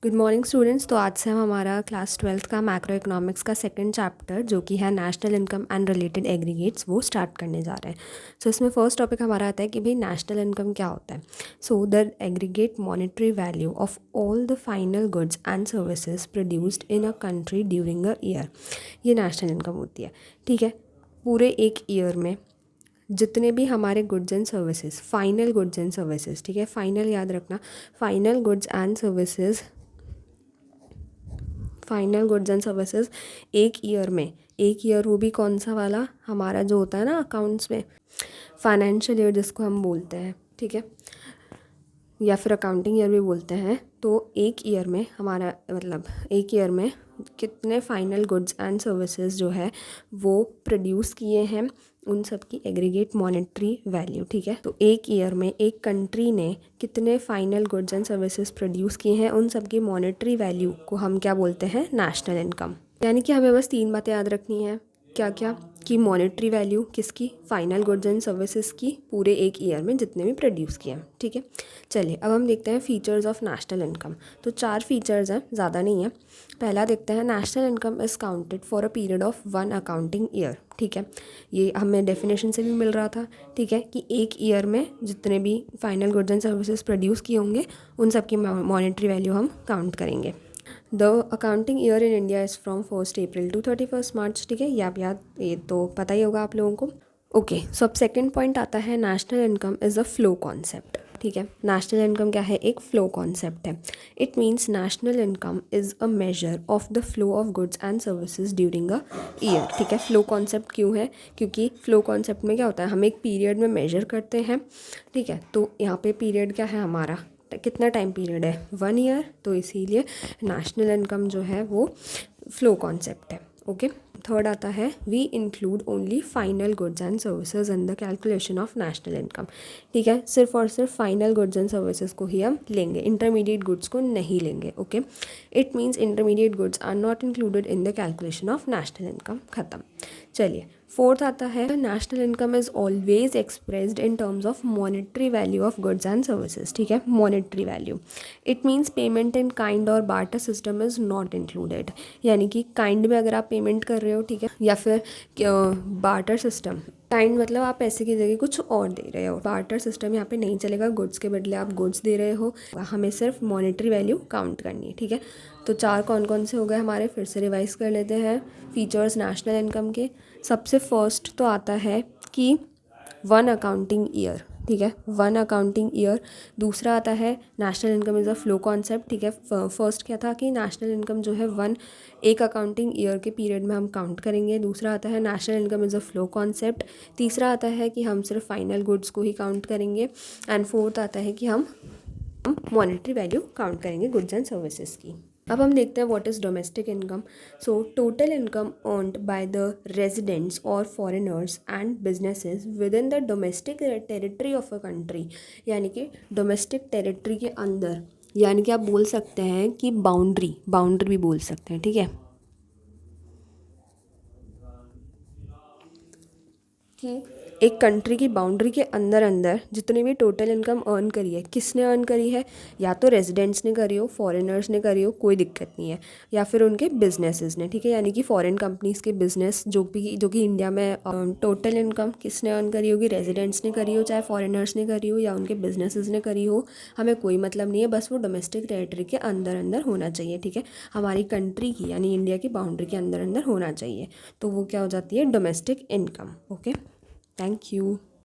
Good morning students. तो आज से हम हमारा क्लास 12th का मैक्रो इकोनॉमिक्स का सेकंड चैप्टर जो कि है national income and related aggregates वो स्टार्ट करने जा रहे हैं। सो इसमें फर्स्ट टॉपिक हमारा आता है कि भाई नेशनल इनकम क्या होता है। So the aggregate monetary value of all the final goods and services produced in a country during a year, ये नेशनल इनकम होती है। ठीक है, पूरे एक ईयर में जितने भी हमारे goods and services, final goods and services, ठीक है, फाइनल याद रखना, final goods and services, final goods and services एक ईयर में, एक ईयर वो भी कौन सा वाला, हमारा जो होता है ना अकाउंट्स में फाइनेंशियल ईयर जिसको हम बोलते हैं, ठीक है, या फिर अकाउंटिंग ईयर भी बोलते हैं। तो एक ईयर में हमारा मतलब एक ईयर में कितने फाइनल गुड्स एंड सर्विसेज जो है वो प्रोड्यूस किए हैं, उन सब की एग्रीगेट मॉनेटरी वैल्यू। ठीक है, तो एक ईयर में एक कंट्री ने कितने final goods and services produce किए हैं, उन सब की मॉनेटरी वैल्यू को हम क्या बोलते हैं, नेशनल इनकम। यानी कि हमें बस 3 बातें याद रखनी है। क्या क्या कि मॉनेटरी वैल्यू किसकी, फाइनल गुड्स एंड सर्विसेज की, पूरे एक ईयर में जितने भी प्रोड्यूस किए हैं। ठीक है, चलिए अब हम देखते हैं फीचर्स ऑफ नेशनल इनकम। तो 4 फीचर्स हैं, ज़्यादा नहीं है। पहला देखते हैं, national income is counted for a period of 1 accounting year. ठीक है, ये हमें डेफिनेशन से भी मिल रहा था। ठीक है, कि एक ईयर में जितने भी final goods and services produce किए होंगे उन सब की मॉनेटरी वैल्यू हम काउंट करेंगे। The accounting year in India is from 1 April to 31 March. ठीक है, ये आप याद, ये तो पता ही होगा आप लोगों को। ओके, सो अब सेकेंड पॉइंट आता है, national income is a flow concept. ठीक है, नेशनल इनकम क्या है, एक फ्लो कॉन्सेप्ट है। It means national income is a measure of the flow of goods and services during a year. ठीक है, फ्लो कॉन्सेप्ट क्यों है, क्योंकि फ्लो कॉन्सेप्ट में क्या होता है, हम एक पीरियड में मेजर करते हैं। ठीक है, तो यहाँ पे पीरियड क्या है हमारा, कितना टाइम पीरियड है, 1 ईयर, तो इसीलिए नेशनल इनकम जो है वो फ्लो कॉन्सेप्ट है। ओके, थर्ड आता है, we include only final goods and services in the calculation of national income. ठीक है, सिर्फ और सिर्फ फाइनल गुड्स एंड सर्विसेज को ही हम लेंगे, इंटरमीडिएट गुड्स को नहीं लेंगे। Okay, it means intermediate goods are not included in the calculation of national income. खत्म। चलिए, फोर्थ आता है, national income is always expressed in terms of monetary value of goods and services. ठीक है, monetary value, it means payment in kind और barter system is not included. यानी कि kind में अगर आप पेमेंट कर रहे हो, ठीक है, या फिर बार्टर सिस्टम, काइंड मतलब आप पैसे की जगह कुछ और दे रहे हो, बार्टर सिस्टम यहाँ पे नहीं चलेगा, गुड्स के बदले आप गुड्स दे रहे हो, हमें सिर्फ मॉनेटरी वैल्यू काउंट करनी है। ठीक है, तो 4 कौन कौन से हो गए हमारे, फिर से रिवाइज कर लेते हैं फीचर्स नेशनल इनकम के। सबसे फर्स्ट तो आता है कि 1 अकाउंटिंग ईयर। ठीक है, 1 अकाउंटिंग ईयर। दूसरा आता है, national income is a flow concept. ठीक है, फर्स्ट क्या था कि नेशनल इनकम जो है 1 अकाउंटिंग ईयर के पीरियड में हम काउंट करेंगे। दूसरा आता है, national income is a flow concept. तीसरा आता है कि हम सिर्फ फाइनल गुड्स को ही काउंट करेंगे। एंड फोर्थ आता है कि हम मॉनेटरी वैल्यू काउंट करेंगे गुड्स एंड सर्विसेज की। अब हम देखते हैं what is domestic income. So total income earned by the residents और foreigners and businesses within the domestic territory of a country. यानी कि डोमेस्टिक टेरिटरी के अंदर, यानी कि आप बोल सकते हैं कि बाउंड्री, बाउंड्री भी बोल सकते हैं। ठीक है, कि एक कंट्री की बाउंड्री के अंदर अंदर जितनी भी टोटल इनकम अर्न करी है, किसने अर्न करी है, या तो रेजिडेंट्स ने करी हो, फॉरेनर्स ने करी हो, कोई दिक्कत नहीं है, या फिर उनके बिजनेसेस ने। ठीक है, यानी कि फॉरेन कंपनीज के बिजनेस जो कि इंडिया में, टोटल इनकम किसने अर्न करी होगी, रेजिडेंट्स ने करी हो, चाहे फॉरेनर्स ने करी हो या उनके बिजनेसेस ने करी हो, हमें कोई मतलब नहीं है, बस वो डोमेस्टिक टेरिटरी के अंदर अंदर होना चाहिए। ठीक है, हमारी कंट्री की यानी इंडिया की बाउंड्री के अंदर अंदर होना चाहिए, तो वो क्या हो जाती है, domestic income. Okay, thank you.